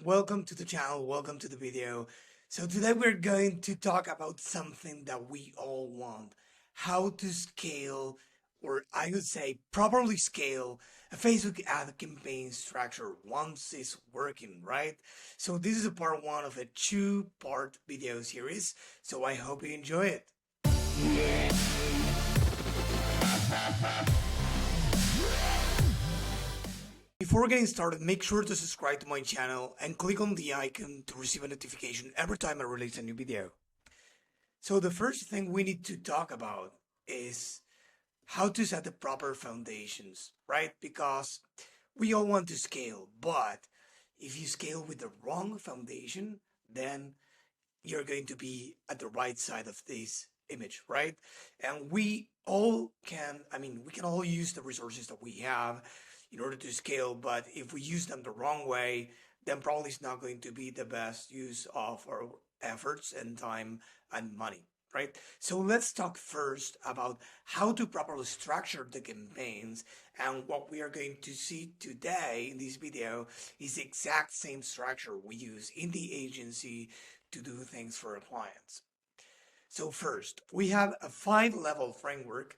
welcome to the channel, welcome to the video. So today we're going to talk about something that we all want, how to scale, or I would say properly scale a Facebook ad campaign structure once it's working, right? So this is a part one of a two-part video series, so I hope you enjoy it. Before getting started, make sure to subscribe to my channel and click on the icon to receive a notification every time I release a new video. So the first thing we need to talk about is how to set the proper foundations, right? Because we all want to scale, but if you scale with the wrong foundation, then you're going to be at the right side of this image, right? And we all can, we can all use the resources that we have in order to scale, but if we use them the wrong way, then probably it's not going to be the best use of our efforts and time and money, right? So let's talk first about how to properly structure the campaigns. And what we are going to see today in this video is the exact same structure we use in the agency to do things for our clients. So first, we have a 5-level framework,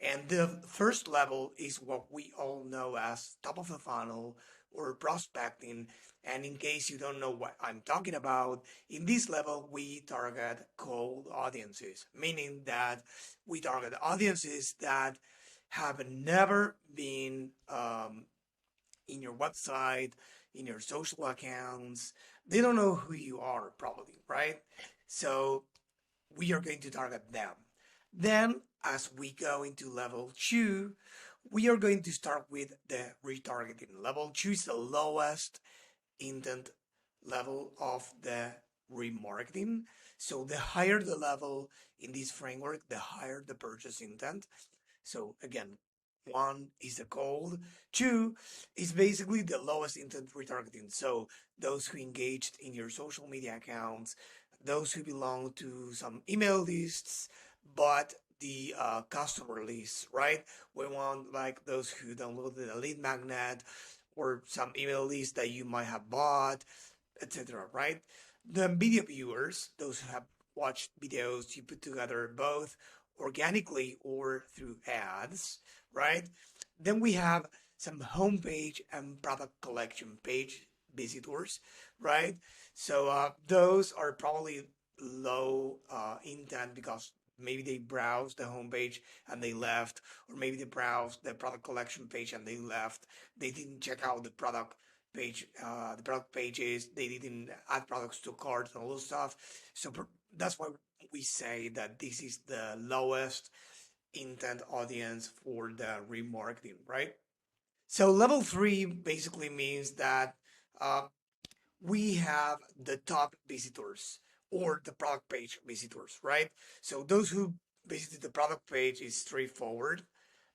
and the first level is what we all know as top of the funnel or prospecting. And in case you don't know what I'm talking about, in this level, we target cold audiences, meaning that we target audiences that have never been in your website, in your social accounts. They don't know who you are, probably, right? So we are going to target them. Then, as we go into level 2, we are going to start with the retargeting. Level 2 is the lowest intent level of the remarketing. So the higher the level in this framework, the higher the purchase intent. So again, 1 is the cold, 2 is basically the lowest intent retargeting. So those who engaged in your social media accounts, those who belong to some email lists, but the customer lists, right? We want like those who downloaded a lead magnet or some email list that you might have bought, etc., right? The video viewers, those who have watched videos you put together both organically or through ads, right? Then we have some homepage and product collection page visitors, right? So those are probably low intent because maybe they browsed the homepage and they left, or maybe they browsed the product collection page and they left. They didn't check out the product page, the product pages. They didn't add products to carts and all those stuff. So that's why we say that this is the lowest intent audience for the remarketing, right? So level 3 basically means that uh, we have the top visitors or the product page visitors, right? So those who visited the product page is straightforward.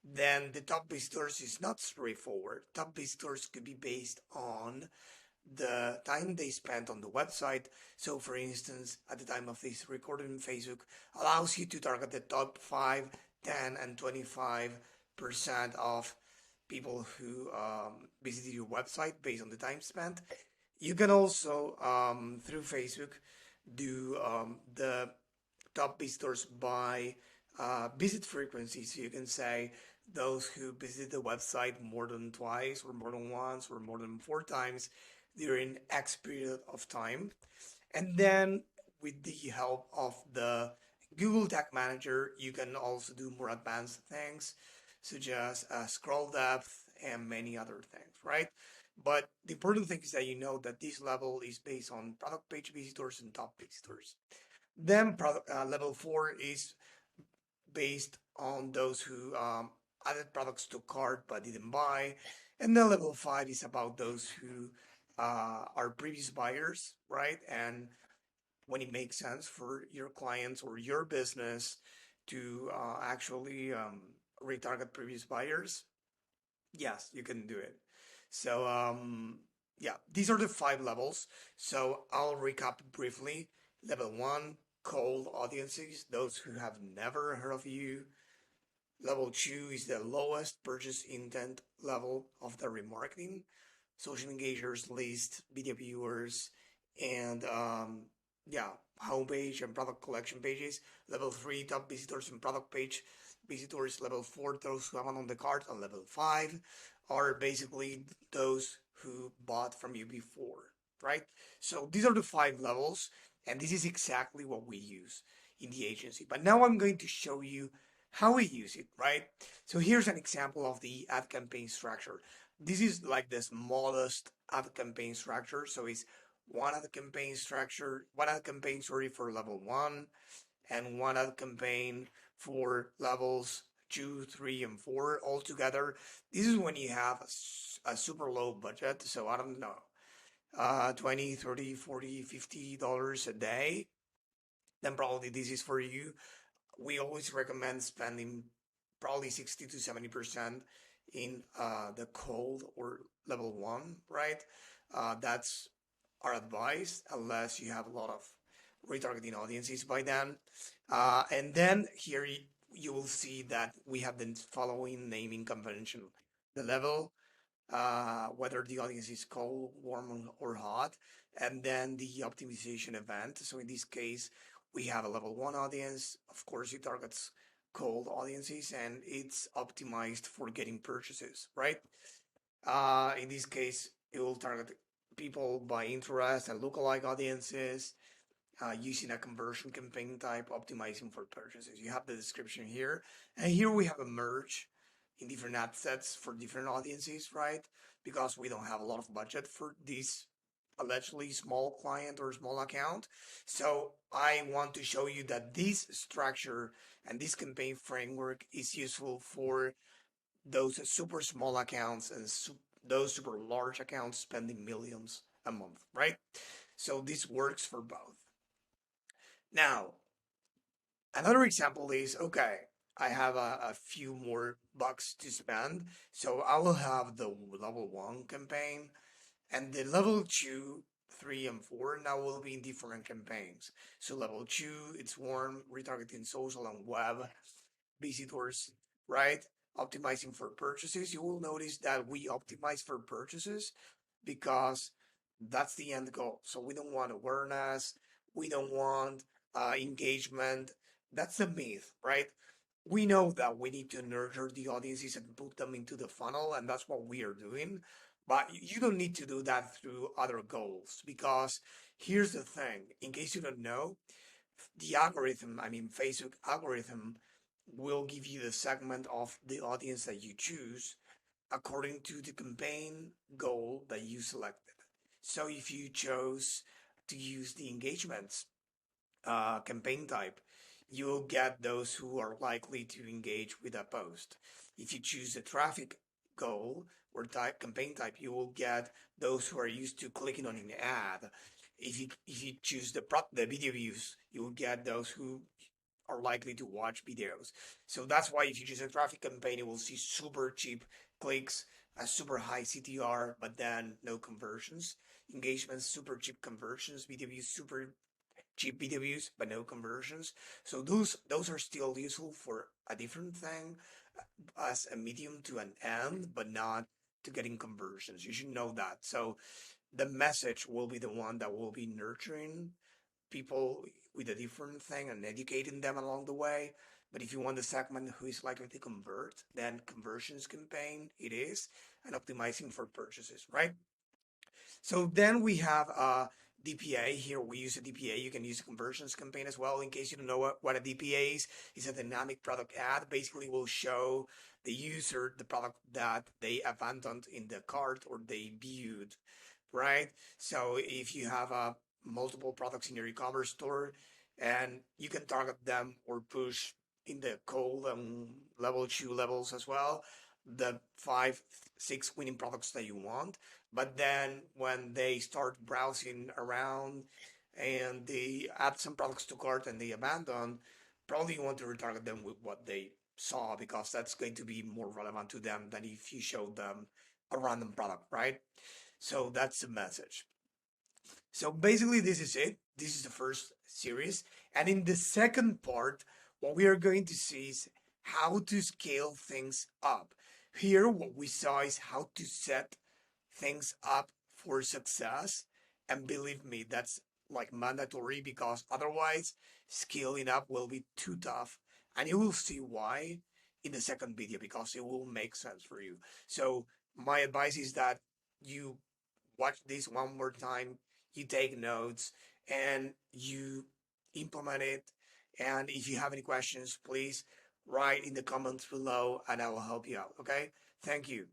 Then the top visitors is not straightforward. Top visitors could be based on the time they spent on the website. So for instance, at the time of this recording, Facebook allows you to target the top 5, 10, and 25% of people who visited your website based on the time spent. You can also, through Facebook, do the top visitors by visit frequency. So you can say those who visit the website more than twice or more than once or more than 4 times during X period of time. And then with the help of the Google Tag Manager, you can also do more advanced things such as scroll depth and many other things, right? But the important thing is that you know that this level is based on product page visitors and top visitors. Then level 4 is based on those who added products to cart but didn't buy. And then level 5 is about those who are previous buyers, right? And when it makes sense for your clients or your business to actually retarget previous buyers, yes, you can do it. So yeah, these are the 5 levels. So I'll recap briefly. Level 1, cold audiences, those who have never heard of you. Level 2 is the lowest purchase intent level of the remarketing. social engagers, list, video viewers, and yeah, homepage and product collection pages. Level 3, top visitors and product page visitors. Level 4, those who haven't on the cart. And level 5 are basically those who bought from you before, right? So these are the 5 levels, and this is exactly what we use in the agency. But now I'm going to show you how we use it, right? So here's an example of the ad campaign structure. This is like the smallest ad campaign structure. So it's one ad campaign structure, one ad campaign, sorry, for level 1, and one ad campaign for levels 2, 3, and 4 all together. This is when you have a super low budget. So I don't know, 20, 30, 40, $50 a day. Then probably this is for you. We always recommend spending probably 60 to 70% in the cold or level 1, right? That's our advice, unless you have a lot of retargeting audiences by then. And then here you will see that we have the following naming convention: the level, whether the audience is cold, warm, or hot, and then the optimization event. So in this case, we have a level 1 audience. Of course, it targets cold audiences and it's optimized for getting purchases, right? In this case, it will target people by interest and lookalike audiences, using a conversion campaign type, optimizing for purchases. You have the description here. And here we have a merge in different ad sets for different audiences, right? Because we don't have a lot of budget for this allegedly small client or small account. So I want to show you that this structure and this campaign framework is useful for those super small accounts and those super large accounts spending millions a month, right? So this works for both. Now, another example is, okay, I have a few more bucks to spend, so I will have the level 1 campaign, and the level 2, 3, and 4 now will be in different campaigns. So level 2, it's warm, retargeting social and web visitors, right? Optimizing for purchases. You will notice that we optimize for purchases because that's the end goal. So we don't want awareness, we don't want engagement. That's the myth, right? We know that we need to nurture the audiences and put them into the funnel, and that's what we are doing. But you don't need to do that through other goals, because here's the thing: in case you don't know, the algorithm, I mean, Facebook algorithm, will give you the segment of the audience that you choose according to the campaign goal that you selected. So if you chose to use the engagements campaign type, you will get those who are likely to engage with a post. If you choose the traffic goal or campaign type, you will get those who are used to clicking on an ad. If you choose the video views, you will get those who are likely to watch videos. So that's why if you choose a traffic campaign, you will see super cheap clicks, a super high CTR, but then no conversions. Engagements, super cheap conversions. Video views, super cheap video views, but no conversions. So those are still useful for a different thing, as a medium to an end, but not to getting conversions. You should know that. So the message will be the one that will be nurturing people with a different thing and educating them along the way. But if you want the segment who is likely to convert, then conversions campaign it is, and optimizing for purchases, right? So then we have DPA. Here we use a DPA. You can use a conversions campaign as well. In case you don't know what a DPA is, it's a dynamic product ad. Basically, will show the user the product that they abandoned in the cart or they viewed, right? So if you have multiple products in your e-commerce store, and you can target them or push in the cold and level 2 levels as well, the 5, 6 winning products that you want. But then when they start browsing around and they add some products to cart and they abandon, probably you want to retarget them with what they saw, because that's going to be more relevant to them than if you showed them a random product, right? So that's the message. So basically, this is it. This is the first series. And in the second part, what we are going to see is how to scale things up. Here, what we saw is how to set things up for success. And believe me, that's like mandatory because otherwise scaling up will be too tough. And you will see why in the second video because it will make sense for you. So my advice is that you watch this one more time, you take notes, and you implement it. And if you have any questions, please write in the comments below and I will help you out. Okay? Thank you.